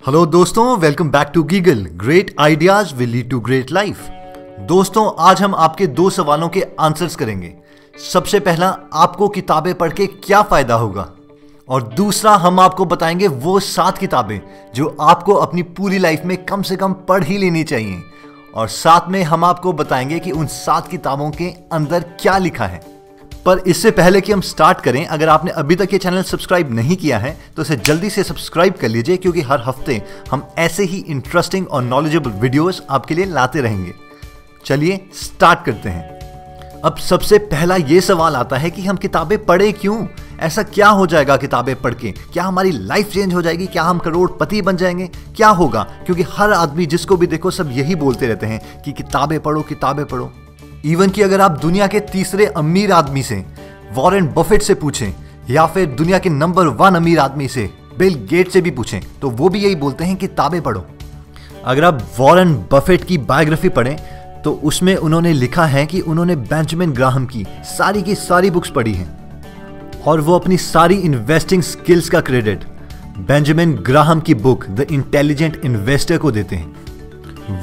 Hello दोस्तों, welcome back to Geegal. Great ideas will lead to great life. दोस्तों, आज हम आपके दो सवालों के आंसर्स करेंगे। सबसे पहला, आपको किताबें पढ़ के क्या फायदा होगा, और दूसरा, हम आपको बताएंगे वो 7 किताबें जो आपको अपनी पूरी लाइफ में कम से कम पढ़ ही लेनी चाहिए। और साथ में हम आपको बताएंगे कि उन 7 किताबों के अंदर क्या लिखा है। पर इससे पहले कि हम स्टार्ट करें, अगर आपने अभी तक ये चैनल सब्सक्राइब नहीं किया है तो इसे जल्दी से सब्सक्राइब कर लीजिए, क्योंकि हर हफ्ते हम ऐसे ही इंटरेस्टिंग और नॉलेजेबल वीडियोस आपके लिए लाते रहेंगे। चलिए स्टार्ट करते हैं। अब सबसे पहला ये सवाल आता है कि हम किताबें पढ़े क्यों? ऐसा क्या हो जाएगा किताबें पढ़ के? क्या हमारी लाइफ चेंज हो जाएगी? क्या हम करोड़पति बन जाएंगे? क्या होगा? क्योंकि हर आदमी जिसको भी देखो सब यही बोलते रहते हैं कि किताबें पढ़ो, किताबें पढ़ो। इवन कि अगर आप दुनिया के तीसरे अमीर आदमी से, वॉरेन बफेट से पूछें, या फिर दुनिया के नंबर 1 अमीर आदमी से, बिल गेट से भी पूछें, तो वो भी यही बोलते हैं कि किताबें पढ़ो। अगर आप वॉरेन बफेट की बायोग्राफी पढ़ें तो उसमें उन्होंने लिखा है कि उन्होंने बेंजामिन ग्राहम की सारी बुक्स पढ़ी हैं, और वो अपनी सारी इन्वेस्टिंग स्किल्स का क्रेडिट बेंजामिन ग्राहम की बुक द इंटेलिजेंट इन्वेस्टर को देते हैं।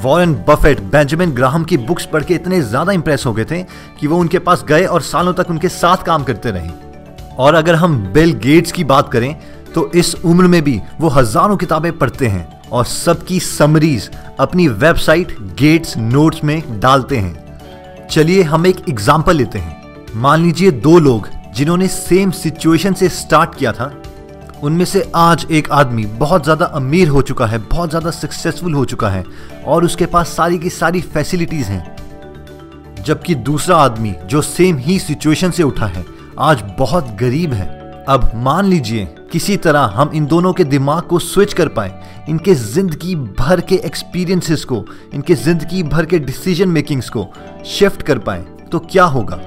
वॉरेन बफेट बेंजामिन ग्राहम की बुक्स पढ़ के इतने ज्यादा इंप्रेस हो गए थे कि वो उनके पास गए और सालों तक उनके साथ काम करते रहे। और अगर हम बिल गेट्स की बात करें तो इस उम्र में भी वो हजारों किताबें पढ़ते हैं और सबकी समरीज अपनी वेबसाइट गेट्स नोट्स में डालते हैं। चलिए हम एक एग्जांपल लेते हैं। मान लीजिए 2 लोग जिन्होंने सेम सिचुएशन से स्टार्ट किया था, उनमें से आज एक आदमी बहुत ज़्यादा अमीर हो चुका है, बहुत ज़्यादा सक्सेसफुल हो चुका है और उसके पास सारी की सारी फैसिलिटीज़ हैं, जबकि दूसरा आदमी जो सेम ही सिचुएशन से उठा है आज बहुत गरीब है। अब मान लीजिए किसी तरह हम इन दोनों के दिमाग को स्विच कर पाए, इनके जिंदगी भर के एक्सपीरियंसेस को, इनके जिंदगी भर के डिसीजन मेकिंग्स को शिफ्ट कर पाए, तो क्या होगा?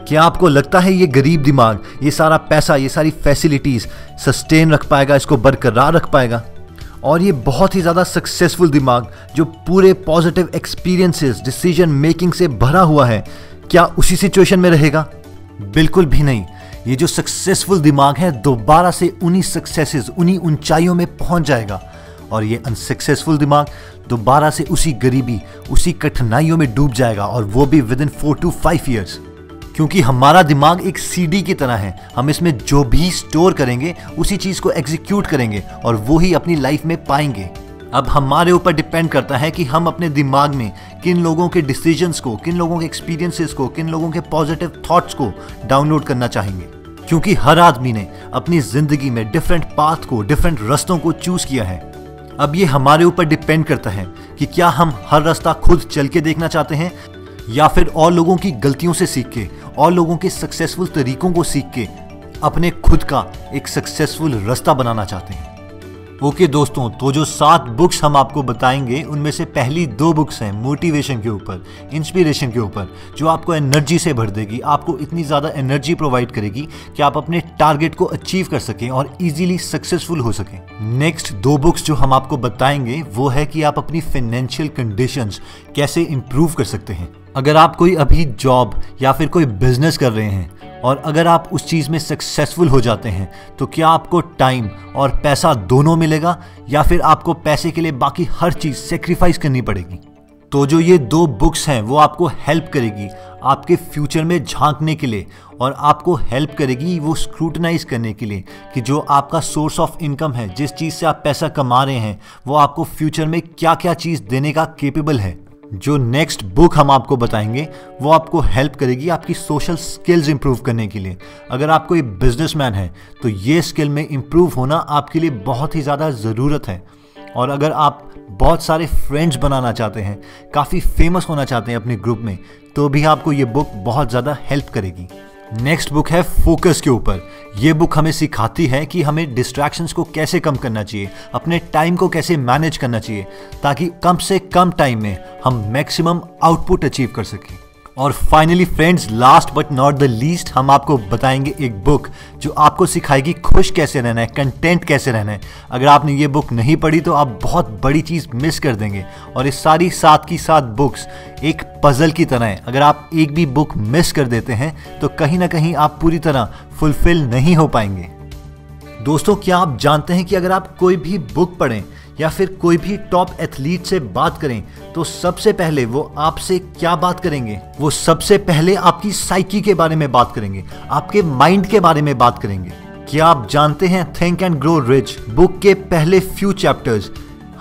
क्या आपको लगता है ये गरीब दिमाग ये सारा पैसा, ये सारी फैसिलिटीज सस्टेन रख पाएगा, इसको बरकरार रख पाएगा? और ये बहुत ही ज़्यादा सक्सेसफुल दिमाग जो पूरे पॉजिटिव एक्सपीरियंसेस, डिसीजन मेकिंग से भरा हुआ है, क्या उसी सिचुएशन में रहेगा? बिल्कुल भी नहीं। ये जो सक्सेसफुल दिमाग है दोबारा से उन्हीं सक्सेसेस, उन्हीं ऊंचाइयों में पहुंच जाएगा, और ये अनसक्सेसफुल दिमाग दोबारा से उसी गरीबी, उसी कठिनाइयों में डूब जाएगा, और वो भी विद इन 4 to 5 ईयर्स। क्योंकि हमारा दिमाग एक सीडी की तरह है, हम इसमें जो भी स्टोर करेंगे उसी चीज को एग्जीक्यूट करेंगे और वो ही अपनी लाइफ में पाएंगे। अब हमारे ऊपर डिपेंड करता है कि हम अपने दिमाग में किन लोगों के डिसीजंस को, किन लोगों के एक्सपीरियंसेस को, किन लोगों के पॉजिटिव थॉट्स को डाउनलोड करना चाहेंगे। क्योंकि हर आदमी ने अपनी जिंदगी में डिफरेंट पाथ को, डिफरेंट रास्तों को चूज किया है। अब ये हमारे ऊपर डिपेंड करता है कि क्या हम हर रास्ता खुद चल के देखना चाहते हैं, या फिर और लोगों की गलतियों से सीख के, और लोगों के सक्सेसफुल तरीकों को सीख के अपने खुद का एक सक्सेसफुल रास्ता बनाना चाहते हैं। ओके दोस्तों, तो जो 7 बुक्स हम आपको बताएंगे उनमें से पहली 2 बुक्स हैं मोटिवेशन के ऊपर, इंस्पिरेशन के ऊपर, जो आपको एनर्जी से भर देगी, आपको इतनी ज़्यादा एनर्जी प्रोवाइड करेगी कि आप अपने टारगेट को अचीव कर सकें और इजीली सक्सेसफुल हो सकें। नेक्स्ट 2 बुक्स जो हम आपको बताएंगे वो है कि आप अपनी फाइनेंशियल कंडीशंस कैसे इंप्रूव कर सकते हैं। अगर आप कोई अभी जॉब या फिर कोई बिजनेस कर रहे हैं और अगर आप उस चीज़ में सक्सेसफुल हो जाते हैं तो क्या आपको टाइम और पैसा दोनों मिलेगा, या फिर आपको पैसे के लिए बाकी हर चीज़ सेक्रीफाइस करनी पड़ेगी? तो जो ये 2 बुक्स हैं वो आपको हेल्प करेगी आपके फ्यूचर में झांकने के लिए, और आपको हेल्प करेगी वो स्क्रूटनाइज करने के लिए कि जो आपका सोर्स ऑफ इनकम है, जिस चीज़ से आप पैसा कमा रहे हैं, वो आपको फ्यूचर में क्या क्या चीज़ देने का केपेबल है। जो नेक्स्ट बुक हम आपको बताएंगे वो आपको हेल्प करेगी आपकी सोशल स्किल्स इंप्रूव करने के लिए। अगर आप कोई बिजनेसमैन है तो ये स्किल में इंप्रूव होना आपके लिए बहुत ही ज़्यादा ज़रूरत है। और अगर आप बहुत सारे फ्रेंड्स बनाना चाहते हैं, काफ़ी फेमस होना चाहते हैं अपने ग्रुप में, तो भी आपको ये बुक बहुत ज़्यादा हेल्प करेगी। नेक्स्ट बुक है फोकस के ऊपर। ये बुक हमें सिखाती है कि हमें डिस्ट्रैक्शंस को कैसे कम करना चाहिए, अपने टाइम को कैसे मैनेज करना चाहिए, ताकि कम से कम टाइम में हम मैक्सिमम आउटपुट अचीव कर सकें। और finally friends, last but not the least, हम आपको बताएंगे एक बुक जो आपको सिखाएगी खुश कैसे रहना है, कंटेंट कैसे रहना है। अगर आपने ये बुक नहीं पढ़ी तो आप बहुत बड़ी चीज़ मिस कर देंगे। और ये सारी 7 की 7 बुक्स एक पजल की तरह है। अगर आप एक भी बुक मिस कर देते हैं तो कहीं ना कहीं आप पूरी तरह फुलफिल नहीं हो पाएंगे। दोस्तों, क्या आप जानते हैं कि अगर आप कोई भी बुक पढ़ें या फिर कोई भी टॉप एथलीट से बात करें तो सबसे पहले वो आपसे क्या बात करेंगे? वो सबसे पहले आपकी साइकी के बारे में बात करेंगे, आपके माइंड के बारे में बात करेंगे। क्या आप जानते हैं think and grow rich book के पहले फ्यू चैप्टर्स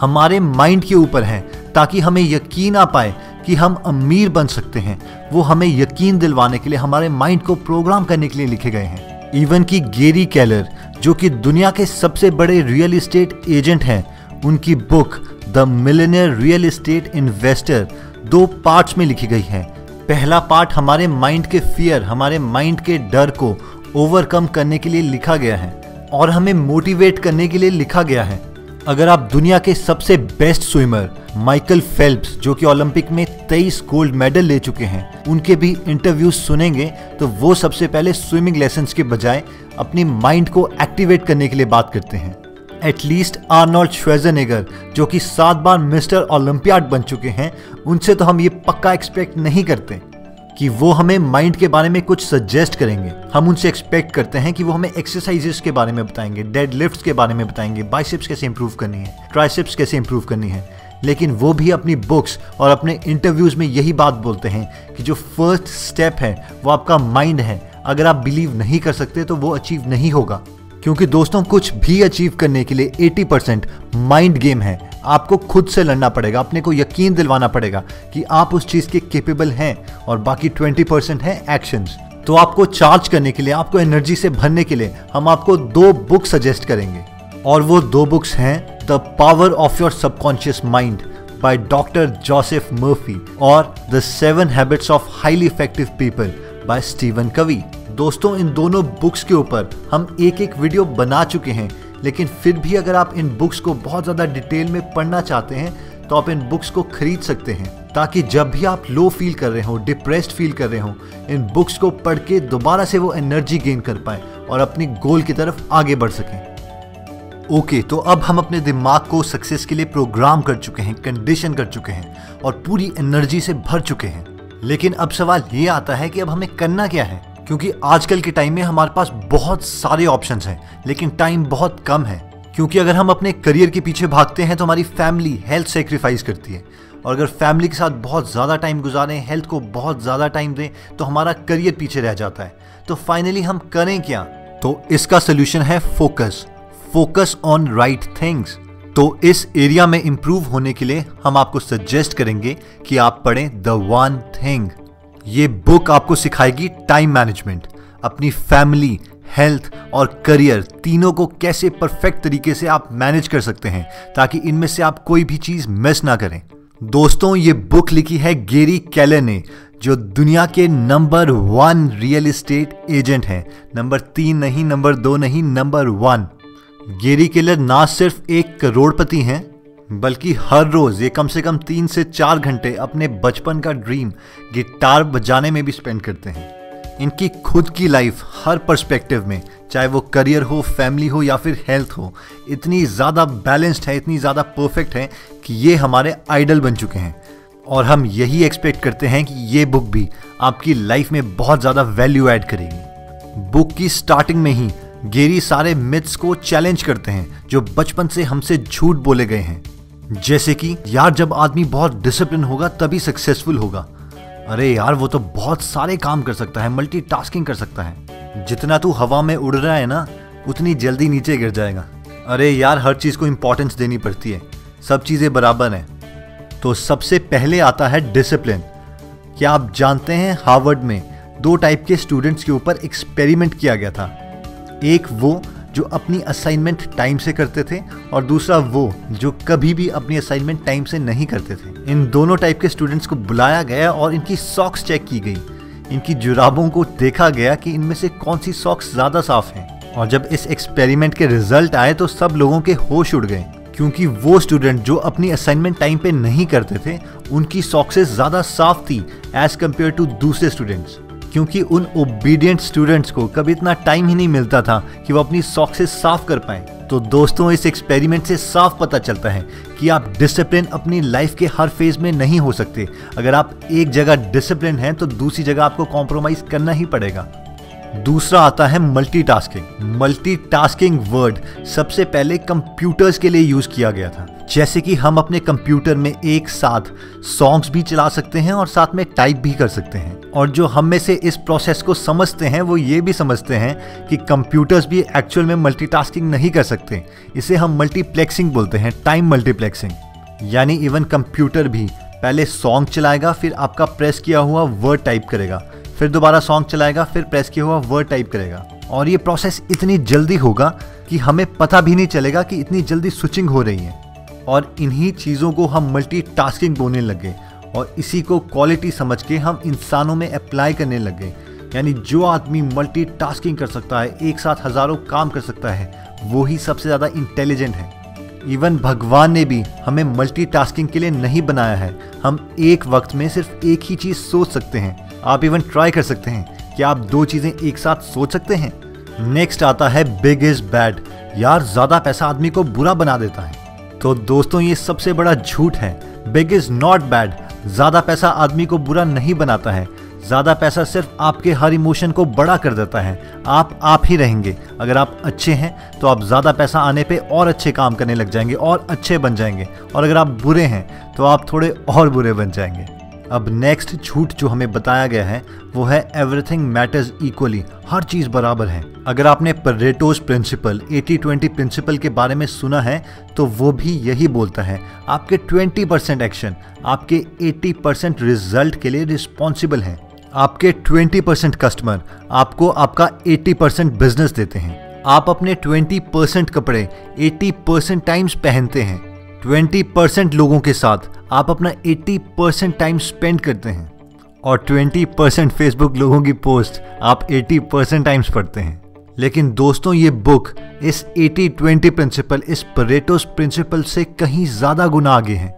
हमारे माइंड के ऊपर हैं, ताकि हमें यकीन आ पाए कि हम अमीर बन सकते हैं। वो हमें यकीन दिलवाने के लिए, हमारे माइंड को प्रोग्राम करने के लिए लिखे गए हैं। इवन कि गैरी केलर, जो कि दुनिया के सबसे बड़े रियल एस्टेट एजेंट हैं, उनकी book the millionaire real estate investor 2 parts में लिखी गई है। पहला पार्ट हमारे माइंड के फियर, हमारे माइंड के डर को ओवरकम करने के लिए लिखा गया है और हमें मोटिवेट करने के लिए लिखा गया है। अगर आप दुनिया के सबसे बेस्ट स्विमर माइकल फेल्प्स, जो कि ओलंपिक में 23 गोल्ड मेडल ले चुके हैं, उनके भी इंटरव्यूज सुनेंगे तो वो सबसे पहले स्विमिंग लेसन्स के बजाय अपनी माइंड को एक्टिवेट करने के लिए बात करते हैं। एटलीस्ट आर्नोल्ड श्वार्ज़नेगर, जो कि 7 बार मिस्टर ओलंपियाड बन चुके हैं, उनसे तो हम ये पक्का एक्सपेक्ट नहीं करते कि वो हमें माइंड के बारे में कुछ सजेस्ट करेंगे। हम उनसे एक्सपेक्ट करते हैं कि वो हमें एक्सरसाइजेस के बारे में बताएंगे, डेड लिफ्ट्स के बारे में बताएंगे, बाइसेप्स कैसे इंप्रूव करनी है, ट्राइसेप्स कैसे इंप्रूव करनी है। लेकिन वो भी अपनी बुक्स और अपने इंटरव्यूज में यही बात बोलते हैं कि जो फर्स्ट स्टेप है वो आपका माइंड है। अगर आप बिलीव नहीं कर सकते तो वो अचीव नहीं होगा, क्योंकि दोस्तों कुछ भी अचीव करने के लिए 80% माइंड गेम है। आपको खुद से लड़ना पड़ेगा, अपने को यकीन दिलवाना पड़ेगा कि आप उस चीज के कैपेबल हैं, और बाकी 20% है एक्शंस। तो आपको चार्ज करने के लिए, आपको एनर्जी से भरने के लिए हम आपको 2 बुक सजेस्ट करेंगे, और वो 2 बुक्स हैं the power of your subconscious mind by doctor Joseph Murphy और the 7 habits of highly effective people by Steven Covey. दोस्तों, इन दोनों बुक्स के ऊपर हम एक वीडियो बना चुके हैं, लेकिन फिर भी अगर आप इन बुक्स को बहुत ज़्यादा डिटेल में पढ़ना चाहते हैं तो आप इन बुक्स को खरीद सकते हैं, ताकि जब भी आप लो फील कर रहे हो, डिप्रेस्ड फील कर रहे हो, इन बुक्स को पढ़ के दोबारा से वो एनर्जी गेन कर पाए और अपनी गोल की तरफ आगे बढ़ सकें। ओके, तो अब हम अपने दिमाग को सक्सेस के लिए प्रोग्राम कर चुके हैं, कंडीशन कर चुके हैं और पूरी एनर्जी से भर चुके हैं। लेकिन अब सवाल ये आता है कि अब हमें करना क्या है, क्योंकि आजकल के टाइम में हमारे पास बहुत सारे ऑप्शंस हैं, लेकिन टाइम बहुत कम है। क्योंकि अगर हम अपने करियर के पीछे भागते हैं तो हमारी फैमिली हेल्थ सेक्रीफाइस करती है, और अगर फैमिली के साथ बहुत ज़्यादा टाइम गुजारें, हेल्थ को बहुत ज़्यादा टाइम दें, तो हमारा करियर पीछे रह जाता है। तो फाइनली हम करें क्या? तो इसका सोल्यूशन है फोकस ऑन राइट थिंग्स। तो इस एरिया में इंप्रूव होने के लिए हम आपको सजेस्ट करेंगे कि आप पढ़ें द वन थिंग। ये बुक आपको सिखाएगी टाइम मैनेजमेंट, अपनी फैमिली, हेल्थ और करियर तीनों को कैसे परफेक्ट तरीके से आप मैनेज कर सकते हैं, ताकि इनमें से आप कोई भी चीज मिस ना करें। दोस्तों, ये बुक लिखी है गैरी केलर ने, जो दुनिया के नंबर 1 रियल एस्टेट एजेंट हैं। नंबर 3 नहीं, नंबर 2 नहीं, नंबर 1। गैरी केलर ना सिर्फ एक करोड़पति हैं, बल्कि हर रोज ये कम से कम 3 से 4 घंटे अपने बचपन का ड्रीम गिटार बजाने में भी स्पेंड करते हैं। इनकी खुद की लाइफ हर पर्सपेक्टिव में, चाहे वो करियर हो, फैमिली हो या फिर हेल्थ हो, इतनी ज़्यादा बैलेंस्ड है, इतनी ज़्यादा परफेक्ट है कि ये हमारे आइडल बन चुके हैं। और हम यही एक्सपेक्ट करते हैं कि ये बुक भी आपकी लाइफ में बहुत ज़्यादा वैल्यू ऐड करेगी। बुक की स्टार्टिंग में ही गैरी सारे मिथ्स को चैलेंज करते हैं जो बचपन से हमसे झूठ बोले गए हैं, जैसे कि यार जब आदमी बहुत डिसिप्लिन होगा तभी सक्सेसफुल होगा। अरे यार, वो तो बहुत सारे काम कर सकता है, मल्टीटास्किंग कर सकता है। जितना तू हवा में उड़ रहा है ना, उतनी जल्दी नीचे गिर जाएगा। अरे यार, हर चीज़ को इंपॉर्टेंस देनी पड़ती है, सब चीज़ें बराबर हैं। तो सबसे पहले आता है डिसिप्लिन। क्या आप जानते हैं हार्वर्ड में 2 टाइप के स्टूडेंट्स के ऊपर एक्सपेरिमेंट किया गया था। एक वो जो अपनी असाइनमेंट टाइम से करते थे, और दूसरा वो जो कभी भी अपनी असाइनमेंट टाइम से नहीं करते थे। इन दोनों टाइप के स्टूडेंट्स को बुलाया गया और इनकी सॉक्स चेक की गई। इनकी जुराबों को देखा गया कि इनमें से कौन सी सॉक्स ज़्यादा साफ हैं। और जब इस एक्सपेरिमेंट के रिजल्ट आए तो सब लोगों के होश उड़ गए, क्योंकि वो स्टूडेंट जो अपनी असाइनमेंट टाइम पे नहीं करते थे, उनकी सॉक्सेस ज़्यादा साफ थी एज कम्पेयर टू दूसरे स्टूडेंट्स, क्योंकि उन ओबीडियंट स्टूडेंट्स को कभी इतना टाइम ही नहीं मिलता था कि वो अपनी सॉक्सेस साफ कर पाएं। तो दोस्तों, इस एक्सपेरिमेंट से साफ पता चलता है कि आप डिसिप्लिन अपनी लाइफ के हर फेज में नहीं हो सकते। अगर आप एक जगह डिसिप्लिन हैं तो दूसरी जगह आपको कॉम्प्रोमाइज करना ही पड़ेगा। दूसरा आता है मल्टीटास्किंग। मल्टीटास्किंग वर्ड सबसे पहले कंप्यूटर्स के लिए यूज किया गया था। जैसे कि हम अपने कंप्यूटर में एक साथ सॉन्ग्स भी चला सकते हैं और साथ में टाइप भी कर सकते हैं। और जो हम में से इस प्रोसेस को समझते हैं वो ये भी समझते हैं कि कंप्यूटर्स भी एक्चुअल में मल्टीटास्किंग नहीं कर सकते। इसे हम मल्टीप्लेक्सिंग बोलते हैं, टाइम मल्टीप्लेक्सिंग। यानी इवन कंप्यूटर भी पहले सॉन्ग चलाएगा, फिर आपका प्रेस किया हुआ वर्ड टाइप करेगा, फिर दोबारा सॉन्ग चलाएगा, फिर प्रेस किया हुआ वर्ड टाइप करेगा। और ये प्रोसेस इतनी जल्दी होगा कि हमें पता भी नहीं चलेगा कि इतनी जल्दी स्विचिंग हो रही है। और इन्हीं चीज़ों को हम मल्टीटास्किंग बोलने लगे और इसी को क्वालिटी समझ के हम इंसानों में अप्लाई करने लगे। यानी जो आदमी मल्टीटास्किंग कर सकता है, एक साथ हज़ारों काम कर सकता है, वो ही सबसे ज़्यादा इंटेलिजेंट है। इवन भगवान ने भी हमें मल्टीटास्किंग के लिए नहीं बनाया है। हम एक वक्त में सिर्फ एक ही चीज़ सोच सकते हैं। आप इवन ट्राई कर सकते हैं कि आप दो चीज़ें एक साथ सोच सकते हैं। नेक्स्ट आता है बिग इज बैड। यार ज़्यादा पैसा आदमी को बुरा बना देता है। तो दोस्तों ये सबसे बड़ा झूठ है। Big is not bad. ज़्यादा पैसा आदमी को बुरा नहीं बनाता है। ज़्यादा पैसा सिर्फ आपके हर इमोशन को बड़ा कर देता है। आप ही रहेंगे। अगर आप अच्छे हैं तो आप ज़्यादा पैसा आने पे और अच्छे काम करने लग जाएंगे और अच्छे बन जाएंगे, और अगर आप बुरे हैं तो आप थोड़े और बुरे बन जाएंगे। अब नेक्स्ट झूठ जो हमें बताया गया है वो है एवरीथिंग मैटर्स इक्वली। हर चीज़ बराबर है। अगर आपने परेटोज प्रिंसिपल, 80-20 प्रिंसिपल के बारे में सुना है तो वो भी यही बोलता है, आपके 20% एक्शन आपके 80% रिजल्ट के लिए रिस्पॉन्सिबल है। आपके 20% कस्टमर आपको आपका 80% बिजनेस देते हैं। आप अपने 20% कपड़े 80% टाइम्स पहनते हैं। 20% लोगों के साथ आप अपना 80% टाइम स्पेंड करते हैं, और 20% फेसबुक लोगों की पोस्ट आप 80% टाइम्स पढ़ते हैं। लेकिन दोस्तों ये बुक इस 80-20 प्रिंसिपल, इस परेटोस प्रिंसिपल से कहीं ज़्यादा गुना आगे है।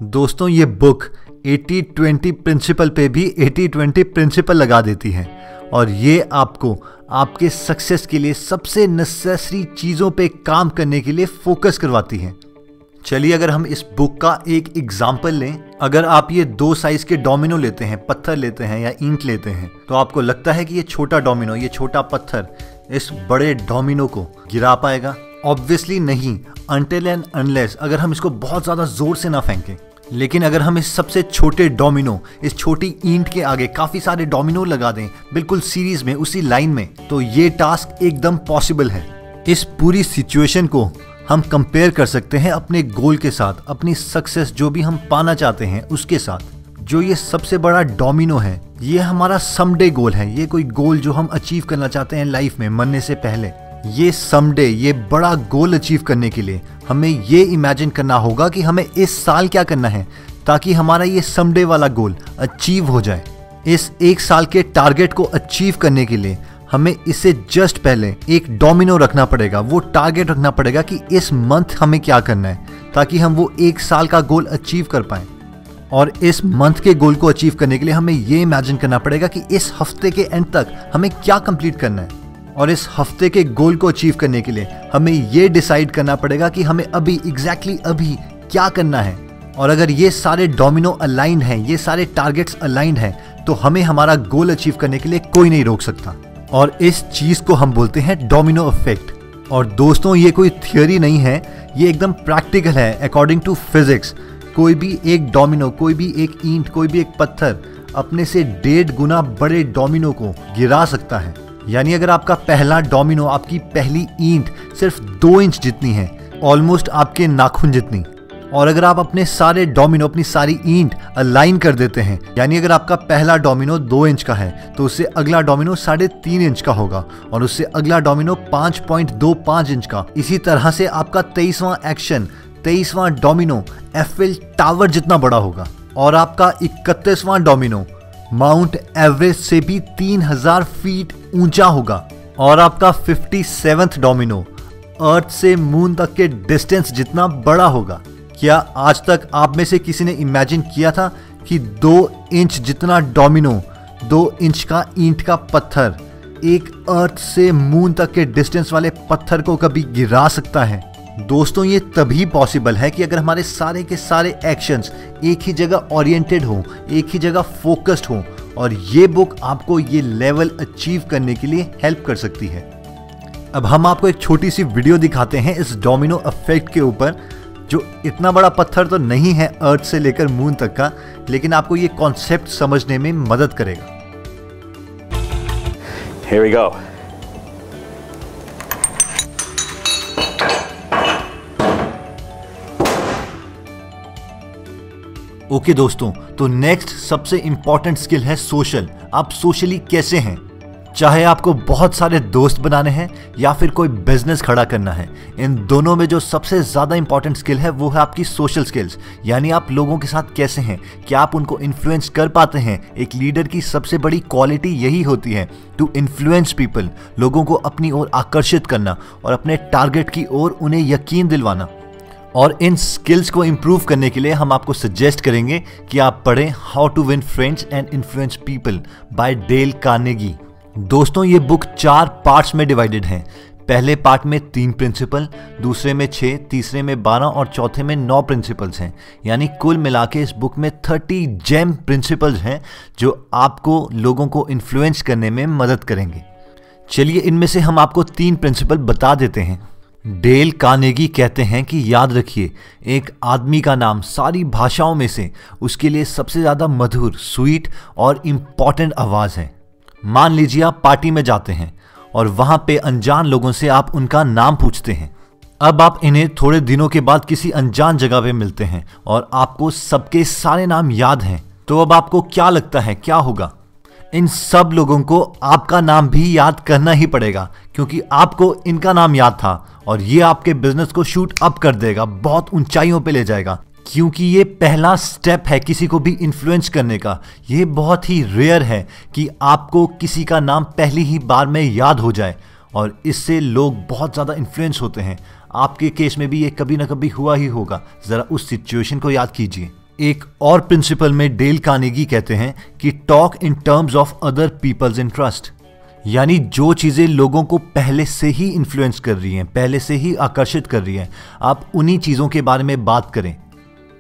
दोस्तों ये बुक 80-20 प्रिंसिपल पे भी 80-20 प्रिंसिपल लगा देती है, और ये आपको आपके सक्सेस के लिए सबसे नेसेसरी चीज़ों पे काम करने के लिए फोकस करवाती है। चलिए अगर हम इस बुक का एक एग्जाम्पल लें, अगर आप ये 2 साइज के डोमिनो लेते हैं, पत्थर लेते हैं या ईंट लेते हैं, तो आपको लगता है कि ये छोटा डोमिनो, ये छोटा पत्थर इस बड़े डोमिनो को गिरा पाएगा? ऑब्वियसली नहीं, अनटिल एंड अनलेस अगर हम इसको बहुत ज़्यादा जोर से ना फेंकें। लेकिन अगर हम इस सबसे छोटे डोमिनो, इस छोटी ईंट के आगे काफ़ी सारे डोमिनो लगा दें, बिल्कुल सीरीज में, उसी लाइन में, तो ये टास्क एकदम पॉसिबल है। इस पूरी सिचुएशन को हम कंपेयर कर सकते हैं अपने गोल के साथ, अपनी सक्सेस जो भी हम पाना चाहते हैं उसके साथ। जो ये सबसे बड़ा डोमिनो है, ये हमारा समडे गोल है। ये कोई गोल जो हम अचीव करना चाहते हैं लाइफ में मरने से पहले। ये समडे, ये बड़ा गोल अचीव करने के लिए हमें ये इमेजिन करना होगा कि हमें इस साल क्या करना है ताकि हमारा ये समडे वाला गोल अचीव हो जाए। इस एक साल के टारगेट को अचीव करने के लिए हमें इससे जस्ट पहले एक डोमिनो रखना पड़ेगा, वो टारगेट रखना पड़ेगा कि इस मंथ हमें क्या करना है ताकि हम वो एक साल का गोल अचीव कर पाएं। और इस मंथ के गोल को अचीव करने के लिए हमें ये इमेजिन करना पड़ेगा कि इस हफ्ते के एंड तक हमें क्या कंप्लीट करना है। और इस हफ्ते के गोल को अचीव करने के लिए हमें ये डिसाइड करना पड़ेगा कि हमें अभी एग्जैक्टली अभी क्या करना है। और अगर ये सारे डोमिनो अलाइंड हैं, ये सारे टारगेट्स अलाइंड हैं, तो हमें हमारा गोल अचीव करने के लिए कोई नहीं रोक सकता। और इस चीज को हम बोलते हैं डोमिनो इफेक्ट। और दोस्तों ये कोई थियोरी नहीं है, ये एकदम प्रैक्टिकल है। अकॉर्डिंग टू फिजिक्स कोई भी एक डोमिनो, कोई भी एक ईंट, कोई भी एक पत्थर अपने से 1.5 गुना बड़े डोमिनो को गिरा सकता है। यानी अगर आपका पहला डोमिनो, आपकी पहली ईंट सिर्फ 2 इंच जितनी है, ऑलमोस्ट आपके नाखून जितनी, और अगर आप अपने सारे डोमिनो, अपनी सारी ईंट अलाइन कर देते हैं, यानी अगर आपका पहला डोमिनो 2 इंच का है तो उससे अगला डोमिनो 3.5 इंच का होगा, और उससे अगला डोमिनो 5.25 इंच का। इसी तरह से आपका 23वां एक्शन, 23वां डोमिनो एफिल टावर जितना बड़ा होगा, और आपका 31वां डोमिनो माउंट एवरेस्ट से भी 3000 फीट ऊंचा होगा, और आपका 57वां डोमिनो अर्थ से मून तक के डिस्टेंस जितना बड़ा होगा। क्या आज तक आप में से किसी ने इमेजिन किया था कि 2 इंच जितना डोमिनो, 2 इंच का ईंट का पत्थर एक अर्थ से मून तक के डिस्टेंस वाले पत्थर को कभी गिरा सकता है? दोस्तों ये तभी पॉसिबल है कि अगर हमारे सारे के सारे एक्शंस एक ही जगह ओरिएंटेड हो, एक ही जगह फोकस्ड हो, और ये बुक आपको ये लेवल अचीव करने के लिए हेल्प कर सकती है। अब हम आपको एक छोटी सी वीडियो दिखाते हैं इस डोमिनो इफेक्ट के ऊपर, जो इतना बड़ा पत्थर तो नहीं है अर्थ से लेकर मून तक का, लेकिन आपको ये कॉन्सेप्ट समझने में मदद करेगा। Here we go. ओके दोस्तों, तो नेक्स्ट सबसे इंपॉर्टेंट स्किल है सोशल। आप सोशली कैसे हैं? चाहे आपको बहुत सारे दोस्त बनाने हैं या फिर कोई बिजनेस खड़ा करना है, इन दोनों में जो सबसे ज़्यादा इंपॉर्टेंट स्किल है वो है आपकी सोशल स्किल्स। यानी आप लोगों के साथ कैसे हैं, क्या आप उनको इन्फ्लुएंस कर पाते हैं। एक लीडर की सबसे बड़ी क्वालिटी यही होती है, टू इन्फ्लुएंस पीपल, लोगों को अपनी ओर आकर्षित करना और अपने टारगेट की ओर उन्हें यकीन दिलवाना। और इन स्किल्स को इम्प्रूव करने के लिए हम आपको सजेस्ट करेंगे कि आप पढ़ें how to win friends and influence people by Dale Carnegie. दोस्तों, ये बुक 4 पार्ट्स में डिवाइडेड है। पहले पार्ट में 3 प्रिंसिपल, दूसरे में 6, तीसरे में 12 और चौथे में 9 प्रिंसिपल्स हैं। यानी कुल मिला के इस बुक में 30 जेम प्रिंसिपल्स हैं जो आपको लोगों को इन्फ्लुएंस करने में मदद करेंगे। चलिए इनमें से हम आपको 3 प्रिंसिपल बता देते हैं। डेल कार्नेगी कहते हैं कि याद रखिए, एक आदमी का नाम सारी भाषाओं में से उसके लिए सबसे ज़्यादा मधुर, स्वीट और इम्पॉर्टेंट आवाज़ है। मान लीजिए आप पार्टी में जाते हैं और वहाँ पे अनजान लोगों से आप उनका नाम पूछते हैं। अब आप इन्हें थोड़े दिनों के बाद किसी अनजान जगह पे मिलते हैं और आपको सबके सारे नाम याद हैं। तो अब आपको क्या लगता है क्या होगा? इन सब लोगों को आपका नाम भी याद करना ही पड़ेगा, क्योंकि आपको इनका नाम याद था और ये आपके बिजनेस को शूट अप कर देगा, बहुत ऊंचाइयों पे ले जाएगा। क्योंकि ये पहला स्टेप है किसी को भी इन्फ्लुएंस करने का। ये बहुत ही रेयर है कि आपको किसी का नाम पहली ही बार में याद हो जाए, और इससे लोग बहुत ज़्यादा इन्फ्लुएंस होते हैं। आपके केस में भी ये कभी ना कभी हुआ ही होगा। ज़रा उस सिचुएशन को याद कीजिए। एक और प्रिंसिपल में डेल कार्नेगी कहते हैं कि talk in terms of other people's interest. यानी जो चीज़ें लोगों को पहले से ही इन्फ्लुएंस कर रही हैं, पहले से ही आकर्षित कर रही हैं, आप उन्हीं चीज़ों के बारे में बात करें।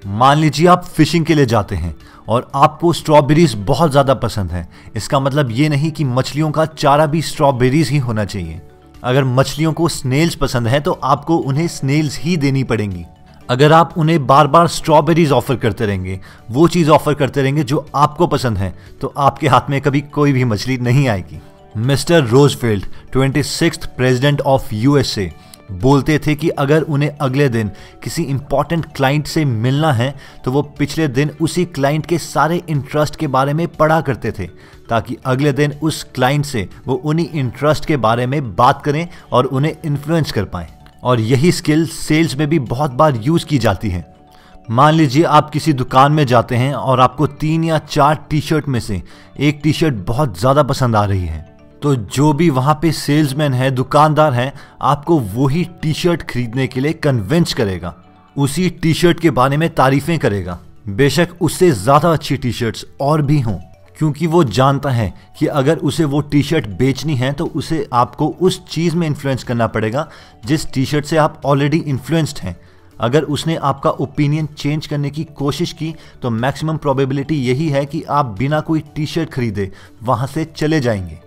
मान लीजिए आप फिशिंग के लिए जाते हैं और आपको स्ट्रॉबेरीज बहुत ज़्यादा पसंद है। इसका मतलब ये नहीं कि मछलियों का चारा भी स्ट्रॉबेरीज ही होना चाहिए। अगर मछलियों को स्नेल्स पसंद है तो आपको उन्हें स्नेल्स ही देनी पड़ेंगी। अगर आप उन्हें बार बार स्ट्रॉबेरीज ऑफर करते रहेंगे, वो चीज़ ऑफर करते रहेंगे जो आपको पसंद है, तो आपके हाथ में कभी कोई भी मछली नहीं आएगी। Mister Roosevelt, 26th president of USA, बोलते थे कि अगर उन्हें अगले दिन किसी इंपॉर्टेंट क्लाइंट से मिलना है तो वो पिछले दिन उसी क्लाइंट के सारे इंटरेस्ट के बारे में पढ़ा करते थे, ताकि अगले दिन उस क्लाइंट से वो उन्हीं इंटरेस्ट के बारे में बात करें और उन्हें इन्फ्लुएंस कर पाएं। और यही स्किल सेल्स में भी बहुत बार यूज़ की जाती है। मान लीजिए आप किसी दुकान में जाते हैं और आपको 3 या 4 टी शर्ट में से एक टी शर्ट बहुत ज़्यादा पसंद आ रही है, तो जो भी वहाँ पे सेल्समैन है, दुकानदार है, आपको वही टी शर्ट खरीदने के लिए कन्विंस करेगा, उसी टी शर्ट के बारे में तारीफ़ें करेगा। बेशक उससे ज़्यादा अच्छी टी शर्ट्स और भी हों, क्योंकि वो जानता है कि अगर उसे वो टी शर्ट बेचनी है तो उसे आपको उस चीज़ में इन्फ्लुएंस करना पड़ेगा जिस टी शर्ट से आप ऑलरेडी इन्फ्लुएंस्ड हैं। अगर उसने आपका ओपिनियन चेंज करने की कोशिश की तो मैक्सिमम प्रोबेबिलिटी यही है कि आप बिना कोई टी शर्ट खरीदे वहाँ से चले जाएंगे।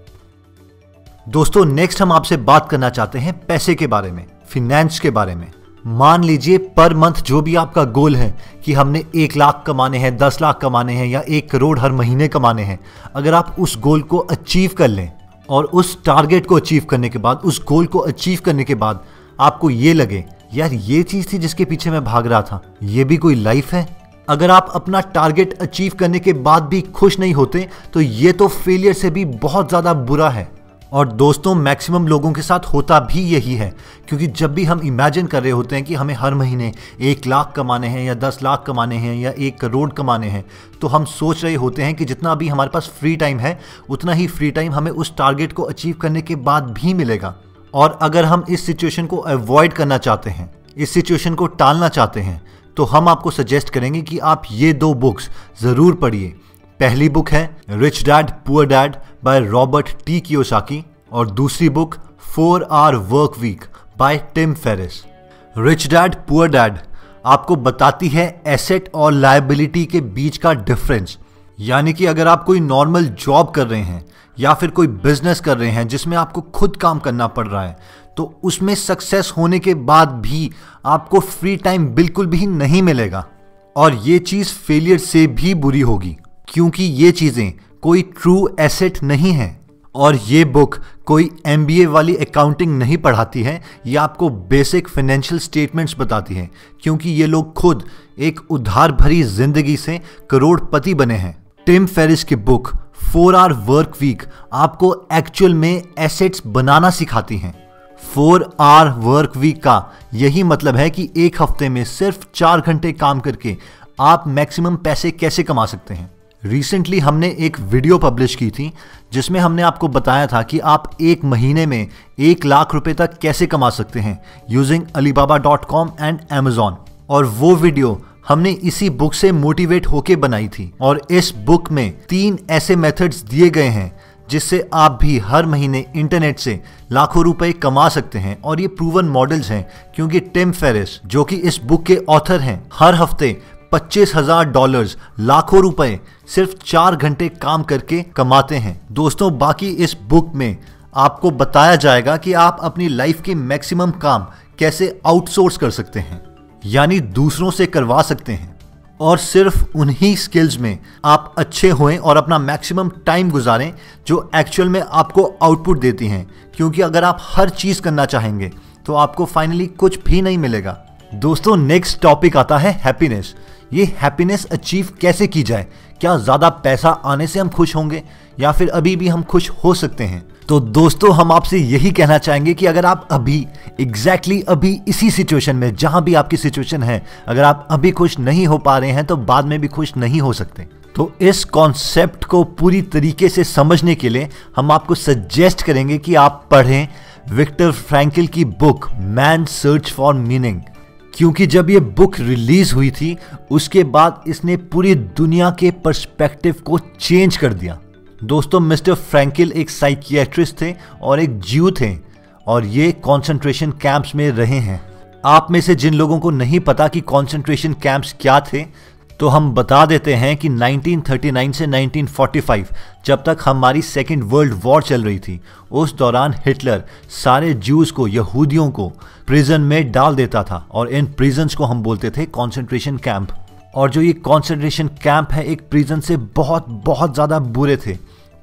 दोस्तों, नेक्स्ट हम आपसे बात करना चाहते हैं पैसे के बारे में, फिनेंस के बारे में। मान लीजिए पर मंथ जो भी आपका गोल है कि हमने 1 लाख कमाने हैं, 10 लाख कमाने हैं या 1 करोड़ हर महीने कमाने हैं, अगर आप उस गोल को अचीव कर लें और उस टारगेट को अचीव करने के बाद, उस गोल को अचीव करने के बाद आपको ये लगे यार ये चीज़ थी जिसके पीछे मैं भाग रहा था, ये भी कोई लाइफ है। अगर आप अपना टारगेट अचीव करने के बाद भी खुश नहीं होते तो ये तो फेलियर से भी बहुत ज़्यादा बुरा है। और दोस्तों, मैक्सिमम लोगों के साथ होता भी यही है, क्योंकि जब भी हम इमेजिन कर रहे होते हैं कि हमें हर महीने 1 लाख कमाने हैं या 10 लाख कमाने हैं या 1 करोड़ कमाने हैं, तो हम सोच रहे होते हैं कि जितना भी हमारे पास फ्री टाइम है उतना ही फ्री टाइम हमें उस टारगेट को अचीव करने के बाद भी मिलेगा। और अगर हम इस सिचुएशन को अवॉइड करना चाहते हैं, इस सिचुएशन को टालना चाहते हैं, तो हम आपको सजेस्ट करेंगे कि आप ये 2 बुक्स ज़रूर पढ़िए। पहली बुक है rich dad poor dad by Robert T Kiyosaki और दूसरी book 4 Hour Work Week by Tim Ferriss. Rich dad poor dad आपको बताती है एसेट और लायबिलिटी के बीच का डिफरेंस। यानी कि अगर आप कोई नॉर्मल जॉब कर रहे हैं या फिर कोई बिजनेस कर रहे हैं जिसमें आपको खुद काम करना पड़ रहा है, तो उसमें सक्सेस होने के बाद भी आपको फ्री टाइम बिल्कुल भी नहीं मिलेगा। और ये चीज़ फेलियर से भी बुरी होगी, क्योंकि ये चीज़ें कोई ट्रू एसेट नहीं है। और ये बुक कोई MBA वाली अकाउंटिंग नहीं पढ़ाती है, ये आपको बेसिक फाइनेंशियल स्टेटमेंट्स बताती है, क्योंकि ये लोग खुद एक उधार भरी जिंदगी से करोड़पति बने हैं। टिम फेरिस की बुक 4 आवर वर्क वीक आपको एक्चुअल में एसेट्स बनाना सिखाती हैं। 4 आवर वर्क वीक का यही मतलब है कि एक हफ्ते में सिर्फ 4 घंटे काम करके आप मैक्सिमम पैसे कैसे कमा सकते हैं। रिसेंटली हमने एक वीडियो पब्लिश की थी जिसमें हमने आपको बताया था कि आप एक महीने में 1 लाख रुपए तक कैसे कमा सकते हैं यूजिंग alibaba.com एंड Amazon। और वो वीडियो हमने इसी बुक से मोटिवेट होके बनाई थी। और इस बुक में 3 ऐसे मेथड्स दिए गए हैं जिससे आप भी हर महीने इंटरनेट से लाखों रुपए कमा सकते हैं। और ये प्रूवन मॉडल्स हैं, क्योंकि टिम फेरिस जो कि इस बुक के ऑथर हैं, हर हफ्ते $25,000 लाखों रुपए सिर्फ 4 घंटे काम करके कमाते हैं। दोस्तों, बाकी इस बुक में आपको बताया जाएगा कि आप अपनी लाइफ के मैक्सिमम काम कैसे आउटसोर्स कर सकते हैं, यानी दूसरों से करवा सकते हैं। और सिर्फ उन्हीं स्किल्स में आप अच्छे होएं और अपना मैक्सिमम टाइम गुजारें जो एक्चुअल में आपको आउटपुट देती हैं, क्योंकि अगर आप हर चीज़ करना चाहेंगे तो आपको फाइनली कुछ भी नहीं मिलेगा। दोस्तों, नेक्स्ट टॉपिक आता है हैप्पीनेस। ये हैप्पीनेस अचीव कैसे की जाए? क्या ज़्यादा पैसा आने से हम खुश होंगे या फिर अभी भी हम खुश हो सकते हैं? तो दोस्तों, हम आपसे यही कहना चाहेंगे कि अगर आप अभी एग्जैक्टली अभी इसी सिचुएशन में, जहां भी आपकी सिचुएशन है, अगर आप अभी खुश नहीं हो पा रहे हैं तो बाद में भी खुश नहीं हो सकते। तो इस कॉन्सेप्ट को पूरी तरीके से समझने के लिए हम आपको सजेस्ट करेंगे कि आप पढ़ें विक्टर फ्रैंकल की book man search for meaning, क्योंकि जब ये बुक रिलीज हुई थी उसके बाद इसने पूरी दुनिया के पर्सपेक्टिव को चेंज कर दिया। दोस्तों, मिस्टर फ्रैंकल एक साइकियाट्रिस्ट थे और एक ज्यू थे, और ये कॉन्सेंट्रेशन कैंप्स में रहे हैं। आप में से जिन लोगों को नहीं पता कि कॉन्सेंट्रेशन कैंप्स क्या थे, तो हम बता देते हैं कि 1939 से 1945 जब तक हमारी सेकेंड वर्ल्ड वॉर चल रही थी, उस दौरान हिटलर सारे ज्यूज को, यहूदियों को प्रिजन में डाल देता था, और इन प्रिजन्स को हम बोलते थे कॉन्सेंट्रेशन कैंप। और जो ये कॉन्सेंट्रेशन कैंप है एक प्रिजन से बहुत बहुत ज़्यादा बुरे थे।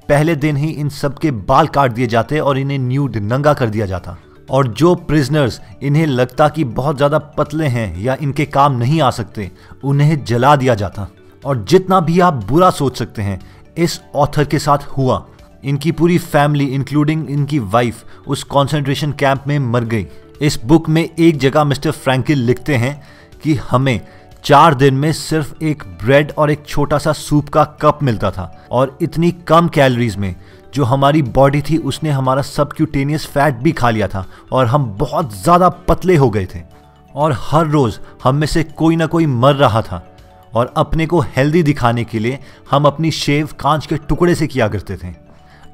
पहले दिन ही इन सब के बाल काट दिए जाते और इन्हें न्यूड, नंगा कर दिया जाता। और जो प्रिजनर्स इन्हें लगता कि बहुत ज़्यादा पतले हैं या इनके काम नहीं आ सकते, उन्हें जला दिया जाता। और जितना भी आप बुरा सोच सकते हैं, इस ऑथर के साथ हुआ। इनकी पूरी फैमिली इंक्लूडिंग इनकी वाइफ उस कॉन्सेंट्रेशन कैंप में मर गई। इस बुक में एक जगह मिस्टर फ्रैंकल लिखते हैं कि हमें 4 दिन में सिर्फ एक ब्रेड और एक छोटा सा सूप का कप मिलता था, और इतनी कम कैलोरीज में जो हमारी बॉडी थी उसने हमारा सबक्यूटेनियस फैट भी खा लिया था, और हम बहुत ज़्यादा पतले हो गए थे। और हर रोज़ हम में से कोई ना कोई मर रहा था, और अपने को हेल्दी दिखाने के लिए हम अपनी शेव कांच के टुकड़े से किया करते थे।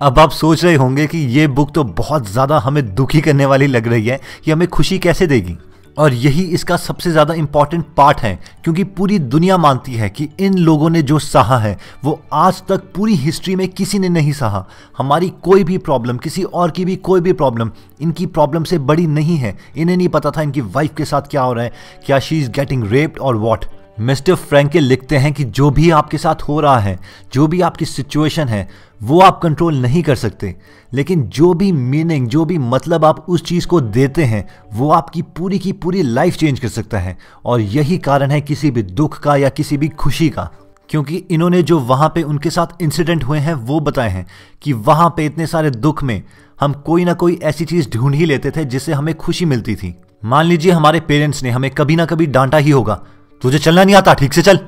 अब आप सोच रहे होंगे कि ये बुक तो बहुत ज़्यादा हमें दुखी करने वाली लग रही है, ये हमें खुशी कैसे देगी? और यही इसका सबसे ज़्यादा इम्पॉर्टेंट पार्ट है, क्योंकि पूरी दुनिया मानती है कि इन लोगों ने जो सहा है वो आज तक पूरी हिस्ट्री में किसी ने नहीं सहा। हमारी कोई भी प्रॉब्लम, किसी और की भी कोई भी प्रॉब्लम इनकी प्रॉब्लम से बड़ी नहीं है। इन्हें नहीं पता था इनकी वाइफ के साथ क्या हो रहा है, क्या शी इज़ गेटिंग रेप्ड और वॉट। मिस्टर फ्रैंकल लिखते हैं कि जो भी आपके साथ हो रहा है, जो भी आपकी सिचुएशन है, वो आप कंट्रोल नहीं कर सकते, लेकिन जो भी मीनिंग, जो भी मतलब आप उस चीज़ को देते हैं, वो आपकी पूरी की पूरी लाइफ चेंज कर सकता है। और यही कारण है किसी भी दुख का या किसी भी खुशी का, क्योंकि इन्होंने जो वहाँ पे उनके साथ इंसिडेंट हुए हैं वो बताए हैं कि वहाँ पे इतने सारे दुख में हम कोई ना कोई ऐसी चीज़ ढूंढ ही लेते थे जिससे हमें खुशी मिलती थी। मान लीजिए हमारे पेरेंट्स ने हमें कभी ना कभी डांटा ही होगा, तुझे चलना नहीं आता, ठीक से चल।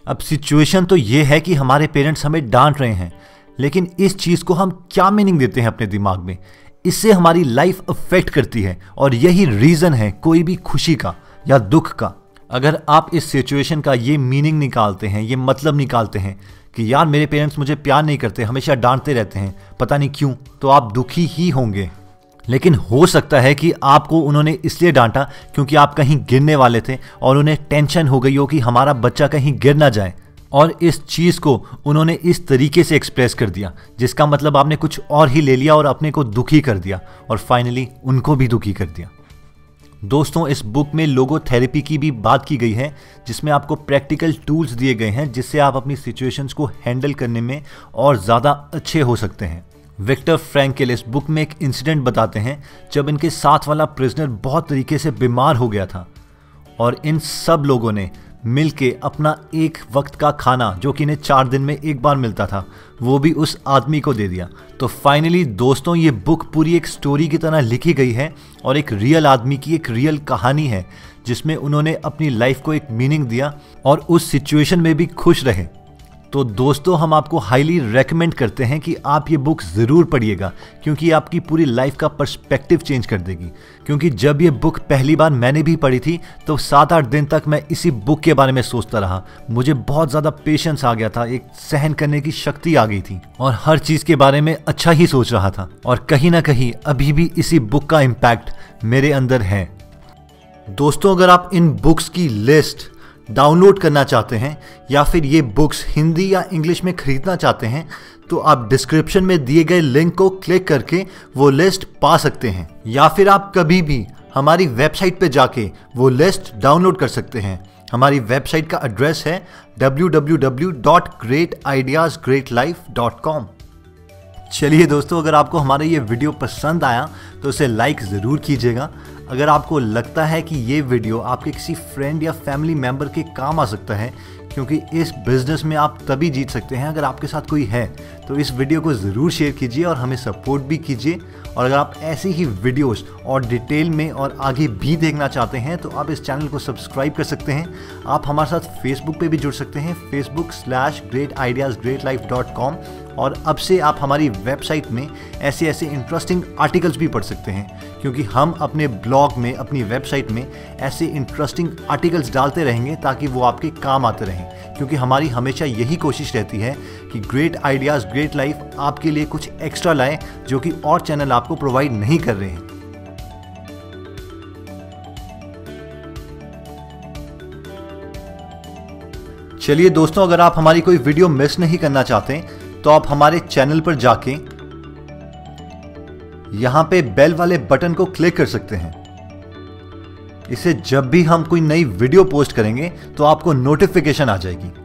अब सिचुएशन तो ये है कि हमारे पेरेंट्स हमें डांट रहे हैं, लेकिन इस चीज़ को हम क्या मीनिंग देते हैं अपने दिमाग में, इससे हमारी लाइफ अफेक्ट करती है। और यही रीज़न है कोई भी खुशी का या दुख का। अगर आप इस सिचुएशन का ये मीनिंग निकालते हैं, ये मतलब निकालते हैं कि यार मेरे पेरेंट्स मुझे प्यार नहीं करते, हमेशा डांटते रहते हैं, पता नहीं क्यों, तो आप दुखी ही होंगे। लेकिन हो सकता है कि आपको उन्होंने इसलिए डांटा क्योंकि आप कहीं गिरने वाले थे और उन्हें टेंशन हो गई हो कि हमारा बच्चा कहीं गिर ना जाए। और इस चीज़ को उन्होंने इस तरीके से एक्सप्रेस कर दिया जिसका मतलब आपने कुछ और ही ले लिया और अपने को दुखी कर दिया और फाइनली उनको भी दुखी कर दिया। दोस्तों, इस बुक में लोगोथेरेपी की भी बात की गई है जिसमें आपको प्रैक्टिकल टूल्स दिए गए हैं जिससे आप अपनी सिचुएशंस को हैंडल करने में और ज़्यादा अच्छे हो सकते हैं। विक्टर फ्रैंकल इस बुक में एक इंसिडेंट बताते हैं जब इनके साथ वाला प्रिजनर बहुत तरीके से बीमार हो गया था और इन सब लोगों ने मिलके अपना एक वक्त का खाना जो कि इन्हें 4 दिन में एक बार मिलता था वो भी उस आदमी को दे दिया। तो फाइनली दोस्तों, ये बुक पूरी एक स्टोरी की तरह लिखी गई है और एक रियल आदमी की एक रियल कहानी है जिसमें उन्होंने अपनी लाइफ को एक मीनिंग दिया और उस सिचुएशन में भी खुश रहे। तो दोस्तों, हम आपको हाईली रेकमेंड करते हैं कि आप ये बुक ज़रूर पढ़िएगा क्योंकि आपकी पूरी लाइफ का पर्सपेक्टिव चेंज कर देगी। क्योंकि जब ये बुक पहली बार मैंने भी पढ़ी थी तो 7-8 दिन तक मैं इसी बुक के बारे में सोचता रहा। मुझे बहुत ज़्यादा पेशेंस आ गया था, एक सहन करने की शक्ति आ गई थी और हर चीज़ के बारे में अच्छा ही सोच रहा था और कहीं ना कहीं अभी भी इसी बुक का इम्पैक्ट मेरे अंदर है। दोस्तों, अगर आप इन बुक्स की लिस्ट डाउनलोड करना चाहते हैं या फिर ये बुक्स हिंदी या इंग्लिश में खरीदना चाहते हैं तो आप डिस्क्रिप्शन में दिए गए लिंक को क्लिक करके वो लिस्ट पा सकते हैं या फिर आप कभी भी हमारी वेबसाइट पे जाके वो लिस्ट डाउनलोड कर सकते हैं। हमारी वेबसाइट का एड्रेस है www.greatideasgreatlife.com। चलिए दोस्तों, अगर आपको हमारा ये वीडियो पसंद आया तो उसे लाइक ज़रूर कीजिएगा। अगर आपको लगता है कि ये वीडियो आपके किसी फ्रेंड या फैमिली मेम्बर के काम आ सकता है, क्योंकि इस बिज़नेस में आप तभी जीत सकते हैं अगर आपके साथ कोई है, तो इस वीडियो को ज़रूर शेयर कीजिए और हमें सपोर्ट भी कीजिए। और अगर आप ऐसी ही वीडियोस और डिटेल में और आगे भी देखना चाहते हैं तो आप इस चैनल को सब्सक्राइब कर सकते हैं। आप हमारे साथ फेसबुक पे भी जुड़ सकते हैं, facebook.greatideasgreatlife.com। और अब से आप हमारी वेबसाइट में ऐसे ऐसे इंटरेस्टिंग आर्टिकल्स भी पढ़ सकते हैं क्योंकि हम अपने ब्लॉग में, अपनी वेबसाइट में ऐसे इंटरेस्टिंग आर्टिकल्स डालते रहेंगे ताकि वो आपके काम आते रहें। क्योंकि हमारी हमेशा यही कोशिश रहती है कि ग्रेट आइडियाज़ ग्रेट लाइफ आपके लिए कुछ एक्स्ट्रा लाए जो कि और चैनल आपको प्रोवाइड नहीं कर रहे हैं। चलिए दोस्तों, अगर आप हमारी कोई वीडियो मिस नहीं करना चाहते तो आप हमारे चैनल पर जाके यहां पे बेल वाले बटन को क्लिक कर सकते हैं। इससे जब भी हम कोई नई वीडियो पोस्ट करेंगे तो आपको नोटिफिकेशन आ जाएगी।